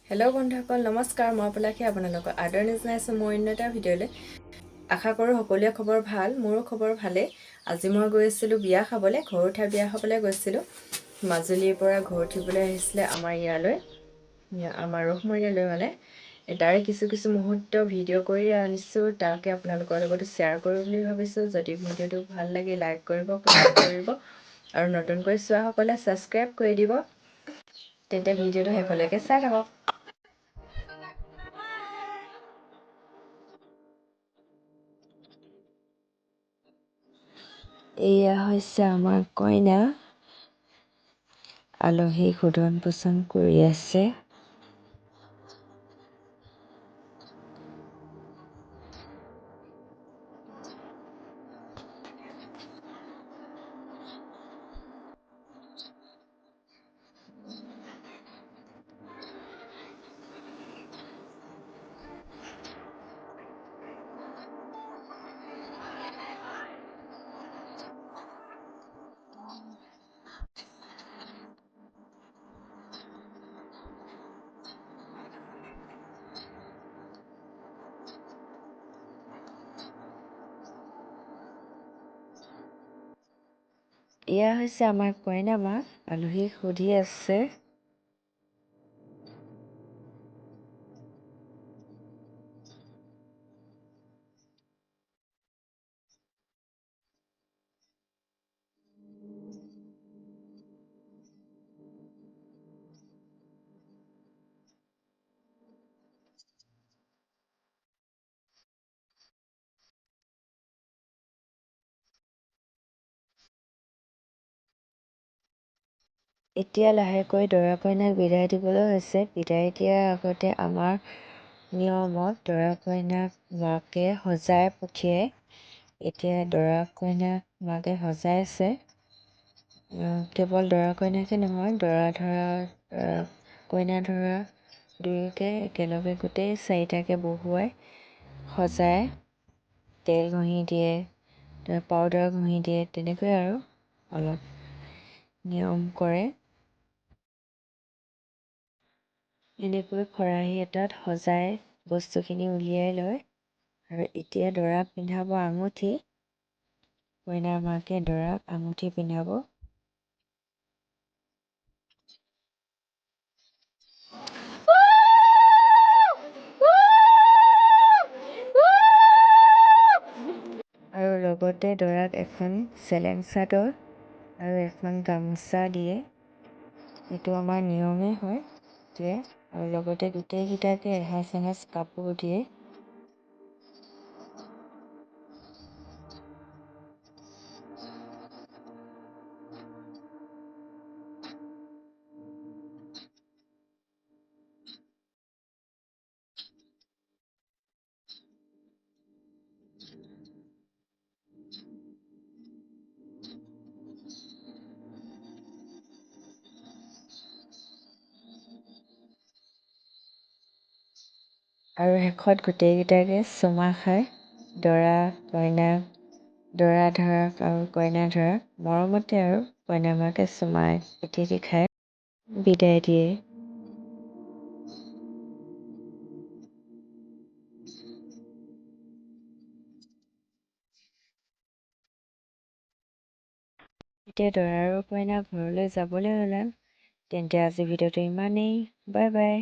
hello' বন্ধুসকল নমস্কাৰ মই পলাশী আপোনালোকৰ আদৰণি জনাইছোঁ মোৰ অন্য এটা ভিডিঅ'লৈ আশা কৰোঁ সকলোৰে খবৰ ভাল মোৰো খবৰ ভালেই আজি মই গৈ আছিলোঁ বিয়া খাবলৈ ঘৰ উঠা বিয়া খাবলৈ গৈছিলোঁ মাজুলীৰ পৰা ঘৰ উঠিবলৈ আহিছিলে আমাৰ ইয়ালৈ আমাৰ ৰসমৰীয়ালৈ মানে তাৰে কিছু মুহূৰ্ত ভিডিঅ' কৰি আনিছোঁ তাকে আপোনালোকৰ লগতো শ্বেয়াৰ কৰোঁ বুলি ভাবিছোঁ যদি ভিডিঅ'টো ভাল লাগে লাইক কৰিব কমেণ্ট কৰিব আৰু নতুনকৈ চোৱাসকলে ছাবস্ক্ৰাইব কৰি দিব তেন্তে ভিডিঅ'টো শেষলৈকে চাই থাকক এয়া হৈছে আমাৰ কইনা আলহী সোধন পোষণ কৰি আছে এয়া হৈছে আমাৰ কইনা মা আলহীক সুধি আছে এতিয়া লাহেকৈ দৰা কইনাক বিদায় দিবলৈ হৈছে বিদায় দিয়াৰ আগতে আমাৰ নিয়মত দৰা কইনাক মাকে সজাই পঠিয়াই এতিয়া দৰা কইনাক মাকে সজাই আছে কেৱল দৰা কইনাকে নহয় দৰা ধৰা কইনা ধৰা দুয়োকে একেলগে গোটেই চাৰিটাকে বহুৱাই সজাই তেল ঘঁহি দিয়ে পাউডাৰ ঘঁহি দিয়ে তেনেকৈ আৰু অলপ নিয়ম কৰে এনেকৈ খৰাহী এটাত সজাই বস্তুখিনি উলিয়াই লয় আৰু এতিয়া দৰাক পিন্ধাব আঙুঠি কইনাৰ মাকে দৰাক আঙুঠি পিন্ধাব আৰু লগতে দৰাক এখন চেলেং চাদৰ আৰু এখন গামোচা দিয়ে এইটো আমাৰ নিয়মেই হয় যে আৰু লগতে গোটেইকেইটাকে এসাঁজ এসাঁজ কাপোৰ দিয়ে আৰু শেষত গোটেইকেইটাকে চুমা খায় দৰা কইনাক দৰা ধৰাক আৰু কইনা ধৰাক মৰমতে আৰু কইনা মাকে চুমাই পিঠি খাই বিদায় দিয়ে এতিয়া দৰা আৰু কইনা ঘৰলৈ যাবলৈ ওলাল তেন্তে আজি ভিডিঅ'টো ইমানেই বাই বাই